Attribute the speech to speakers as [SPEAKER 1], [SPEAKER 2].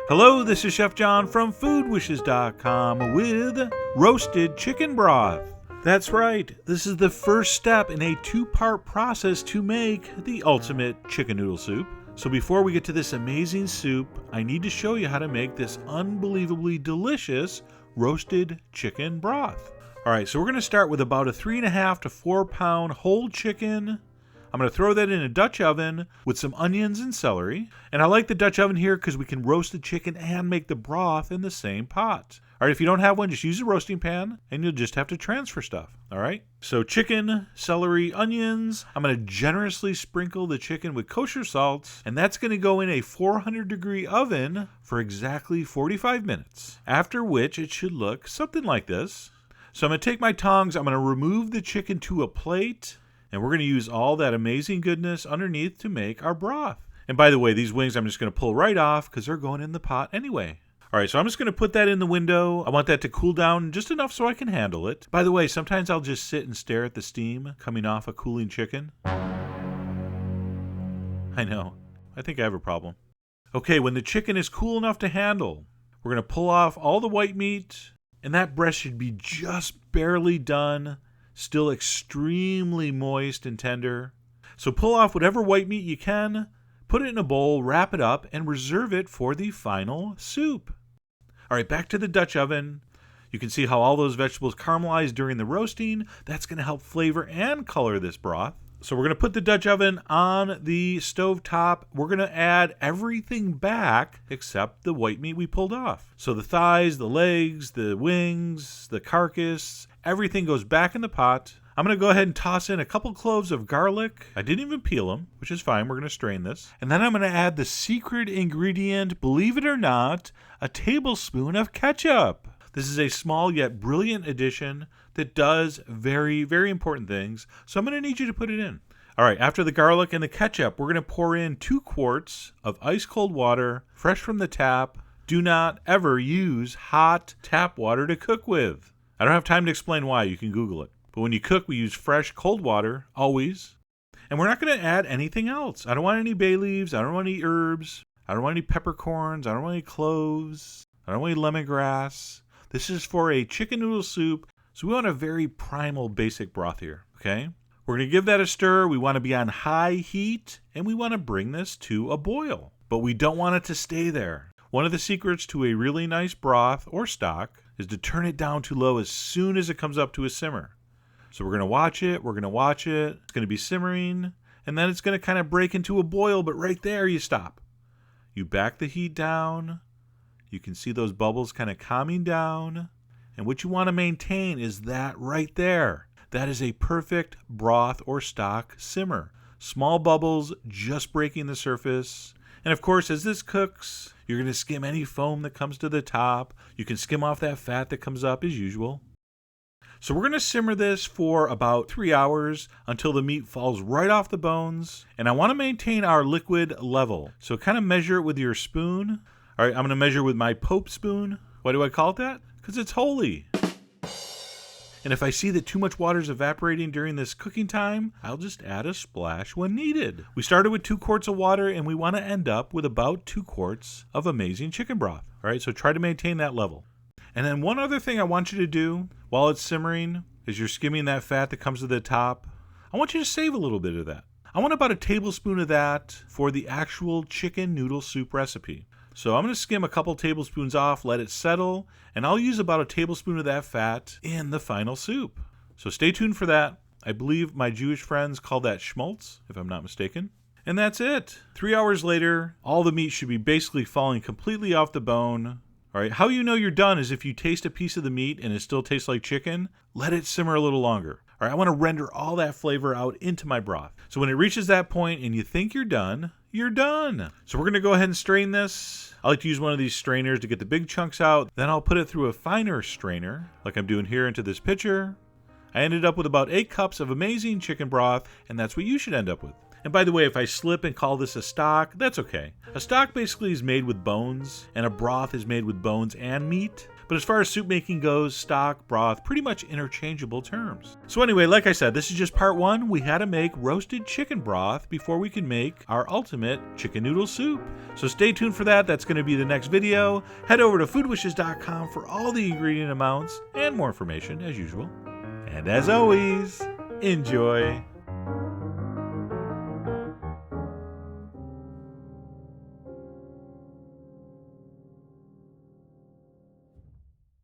[SPEAKER 1] Hello, this is Chef John from foodwishes.com with roasted chicken broth. That's right, this is the first step in a two-part process to make the ultimate chicken noodle soup. So before we get to this amazing soup, I need to show you how to make this unbelievably delicious roasted chicken broth. Alright, so we're going to start with about a 3.5 to 4 pound whole chicken. I'm going to throw that in a Dutch oven with some onions and celery. And I like the Dutch oven here because we can roast the chicken and make the broth in the same pot. All right, if you don't have one, just use a roasting pan and you'll just have to transfer stuff. All right, so chicken, celery, onions. I'm going to generously sprinkle the chicken with kosher salt, and that's going to go in a 400-degree oven for exactly 45 minutes, after which it should look something like this. So I'm going to take my tongs, I'm going to remove the chicken to a plate, and we're going to use all that amazing goodness underneath to make our broth. And by the way, these wings I'm just going to pull right off because they're going in the pot anyway. All right, so I'm just going to put that in the window. I want that to cool down just enough so I can handle it. By the way, sometimes I'll just sit and stare at the steam coming off a cooling chicken. I know. I think I have a problem. Okay, when the chicken is cool enough to handle, we're going to pull off all the white meat, and that breast should be just barely done. Still extremely moist and tender. So pull off whatever white meat you can, put it in a bowl, wrap it up, and reserve it for the final soup. All right, back to the Dutch oven. You can see how all those vegetables caramelized during the roasting. That's going to help flavor and color this broth. So we're going to put the Dutch oven on the stove top. We're going to add everything back except the white meat we pulled off. So the thighs, the legs, the wings, the carcass, everything goes back in the pot. I'm going to go ahead and toss in a couple cloves of garlic. I didn't even peel them, which is fine. We're going to strain this. And then I'm going to add the secret ingredient, believe it or not, a tablespoon of ketchup. This is a small yet brilliant addition that does very, very important things. So I'm going to need you to put it in. All right, after the garlic and the ketchup, we're going to pour in 2 quarts of ice cold water, fresh from the tap. Do not ever use hot tap water to cook with. I don't have time to explain why. You can Google it. But when you cook, we use fresh, cold water, always. And we're not going to add anything else. I don't want any bay leaves. I don't want any herbs. I don't want any peppercorns. I don't want any cloves. I don't want any lemongrass. This is for a chicken noodle soup, so we want a very primal, basic broth here, okay? We're going to give that a stir. We want to be on high heat, and we want to bring this to a boil. But we don't want it to stay there. One of the secrets to a really nice broth or stock is to turn it down to low as soon as it comes up to a simmer. So we're going to watch it, it's going to be simmering, and then it's going to kind of break into a boil, but right there you stop. You back the heat down, you can see those bubbles kind of calming down, and what you want to maintain is that right there. That is a perfect broth or stock simmer. Small bubbles just breaking the surface, and of course as this cooks, you're going to skim any foam that comes to the top. You can skim off that fat that comes up as usual. So we're going to simmer this for about 3 hours until the meat falls right off the bones. And I want to maintain our liquid level. So kind of measure it with your spoon. All right, I'm going to measure with my Pope spoon. Why do I call it that? Because it's holy. And if I see that too much water is evaporating during this cooking time, I'll just add a splash when needed. We started with 2 quarts of water and we want to end up with about 2 quarts of amazing chicken broth. All right, so try to maintain that level. And then one other thing I want you to do while it's simmering, as you're skimming that fat that comes to the top, I want you to save a little bit of that. I want about a tablespoon of that for the actual chicken noodle soup recipe. So I'm going to skim a couple tablespoons off, let it settle, and I'll use about a tablespoon of that fat in the final soup. So stay tuned for that. I believe my Jewish friends call that schmaltz, if I'm not mistaken. And that's it. 3 hours later, all the meat should be basically falling completely off the bone. All right, how you know you're done is if you taste a piece of the meat and it still tastes like chicken, let it simmer a little longer. All right, I want to render all that flavor out into my broth. So when it reaches that point and you think you're done, you're done. So we're going to go ahead and strain this. I like to use one of these strainers to get the big chunks out. Then I'll put it through a finer strainer, like I'm doing here into this pitcher. I ended up with about 8 cups of amazing chicken broth, and that's what you should end up with. And by the way, if I slip and call this a stock, that's okay. A stock basically is made with bones, and a broth is made with bones and meat. But as far as soup making goes, stock, broth, pretty much interchangeable terms. So anyway, like I said, this is just part 1. We had to make roasted chicken broth before we can make our ultimate chicken noodle soup. So stay tuned for that. That's going to be the next video. Head over to foodwishes.com for all the ingredient amounts and more information as usual. And as always, enjoy.